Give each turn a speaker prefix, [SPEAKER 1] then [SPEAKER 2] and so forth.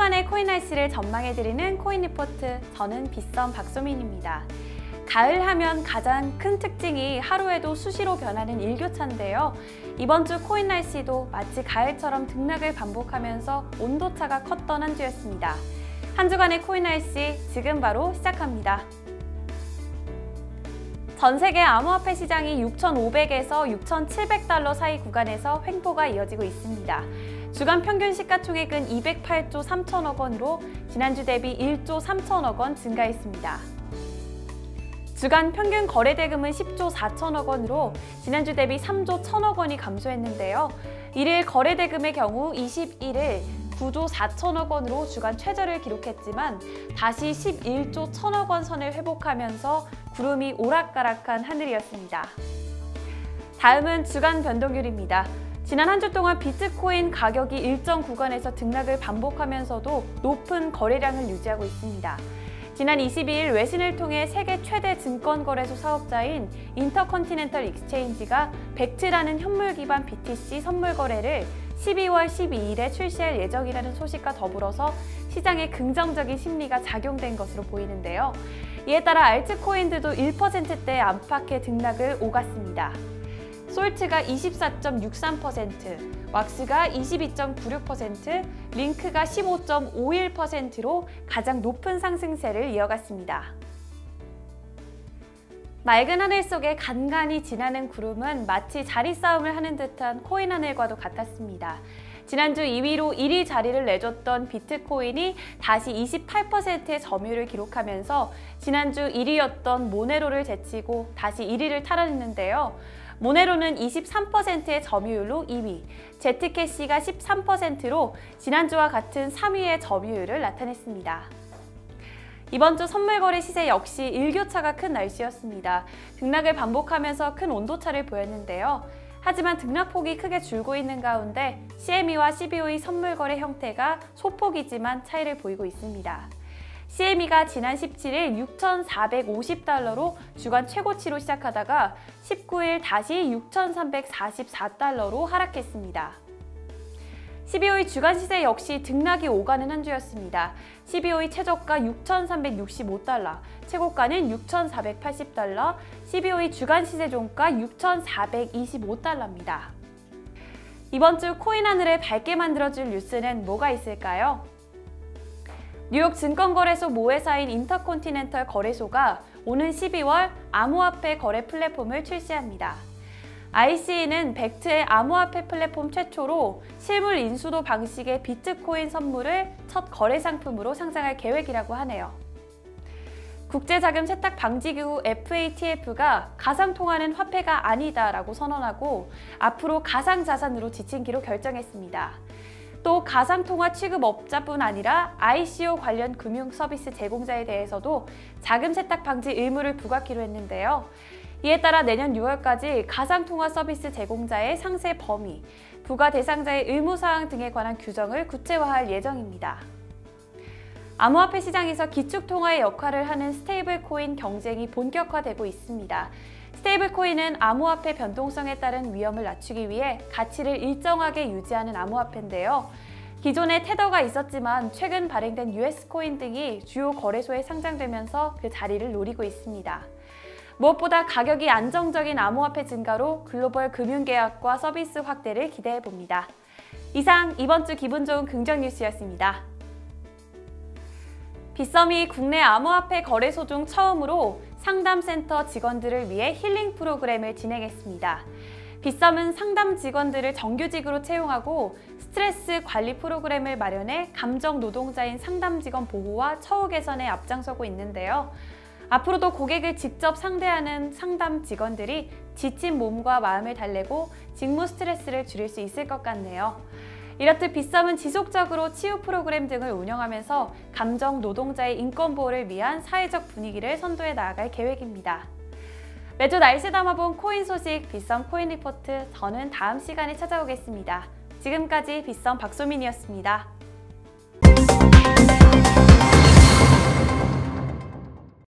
[SPEAKER 1] 주간의 코인 날씨를 전망해드리는 코인 리포트, 저는 빗썸 박소민입니다. 가을 하면 가장 큰 특징이 하루에도 수시로 변하는 일교차인데요. 이번 주 코인 날씨도 마치 가을처럼 등락을 반복하면서 온도차가 컸던 한 주였습니다. 한 주간의 코인 날씨 지금 바로 시작합니다. 전 세계 암호화폐 시장이 6,500에서 6,700달러 사이 구간에서 횡보가 이어지고 있습니다. 주간 평균 시가총액은 208조 3천억 원으로 지난주 대비 1조 3천억 원 증가했습니다. 주간 평균 거래 대금은 10조 4천억 원으로 지난주 대비 3조 1천억 원이 감소했는데요. 일일 거래 대금의 경우 21일 9조 4천억 원으로 주간 최저를 기록했지만 다시 11조 1천억 원 선을 회복하면서 구름이 오락가락한 하늘이었습니다. 다음은 주간 변동률입니다. 지난 한 주 동안 비트코인 가격이 일정 구간에서 등락을 반복하면서도 높은 거래량을 유지하고 있습니다. 지난 22일 외신을 통해 세계 최대 증권거래소 사업자인 인터컨티넨털 익스체인지가 벡트라는 현물 기반 BTC 선물 거래를 12월 12일에 출시할 예정이라는 소식과 더불어서 시장에 긍정적인 심리가 작용된 것으로 보이는데요. 이에 따라 알트코인들도 1%대 안팎의 등락을 오갔습니다. 솔트가 24.63%, 왁스가 22.96%, 링크가 15.51%로 가장 높은 상승세를 이어갔습니다. 맑은 하늘 속에 간간히 지나는 구름은 마치 자리 싸움을 하는 듯한 코인 하늘과도 같았습니다. 지난주 2위로 1위 자리를 내줬던 비트코인이 다시 28%의 점유율을 기록하면서 지난주 1위였던 모네로를 제치고 다시 1위를 탈환했는데요. 모네로는 23%의 점유율로 2위, 제트캐시가 13%로 지난주와 같은 3위의 점유율을 나타냈습니다. 이번 주 선물거래 시세 역시 일교차가 큰 날씨였습니다. 등락을 반복하면서 큰 온도차를 보였는데요. 하지만 등락폭이 크게 줄고 있는 가운데 CME와 CBOE 선물거래 형태가 소폭이지만 차이를 보이고 있습니다. CME가 지난 17일 6,450달러로 주간 최고치로 시작하다가 19일 다시 6,344달러로 하락했습니다. CBOE 주간 시세 역시 등락이 오가는 한 주였습니다. CBOE 최저가 6,365달러, 최고가는 6,480달러, CBOE 주간 시세 종가 6,425달러입니다. 이번 주 코인 하늘을 밝게 만들어줄 뉴스는 뭐가 있을까요? 뉴욕 증권거래소 모회사인 인터컨티넨털 거래소가 오는 12월 암호화폐 거래 플랫폼을 출시합니다. ICE는 벡트의 암호화폐 플랫폼 최초로 실물 인수도 방식의 비트코인 선물을 첫 거래 상품으로 상장할 계획이라고 하네요. 국제자금세탁방지기구 FATF가 가상통화는 화폐가 아니다라고 선언하고 앞으로 가상자산으로 지칭기로 결정했습니다. 또 가상통화 취급업자뿐 아니라 ICO 관련 금융서비스 제공자에 대해서도 자금세탁 방지 의무를 부과키로 했는데요. 이에 따라 내년 6월까지 가상통화 서비스 제공자의 상세 범위, 부과 대상자의 의무사항 등에 관한 규정을 구체화할 예정입니다. 암호화폐 시장에서 기축통화의 역할을 하는 스테이블코인 경쟁이 본격화되고 있습니다. 스테이블코인은 암호화폐 변동성에 따른 위험을 낮추기 위해 가치를 일정하게 유지하는 암호화폐인데요. 기존에 테더가 있었지만 최근 발행된 US코인 등이 주요 거래소에 상장되면서 그 자리를 노리고 있습니다. 무엇보다 가격이 안정적인 암호화폐 증가로 글로벌 금융계약과 서비스 확대를 기대해봅니다. 이상 이번 주 기분 좋은 긍정 뉴스였습니다. 빗썸이 국내 암호화폐 거래소 중 처음으로 상담센터 직원들을 위해 힐링 프로그램을 진행했습니다. 빗썸은 상담 직원들을 정규직으로 채용하고 스트레스 관리 프로그램을 마련해 감정 노동자인 상담 직원 보호와 처우 개선에 앞장서고 있는데요. 앞으로도 고객을 직접 상대하는 상담 직원들이 지친 몸과 마음을 달래고 직무 스트레스를 줄일 수 있을 것 같네요. 이렇듯 빗썸은 지속적으로 치유 프로그램 등을 운영하면서 감정 노동자의 인권 보호를 위한 사회적 분위기를 선도해 나아갈 계획입니다. 매주 날씨 담아본 코인 소식 빗썸 코인 리포트, 저는 다음 시간에 찾아오겠습니다. 지금까지 빗썸 박소민이었습니다.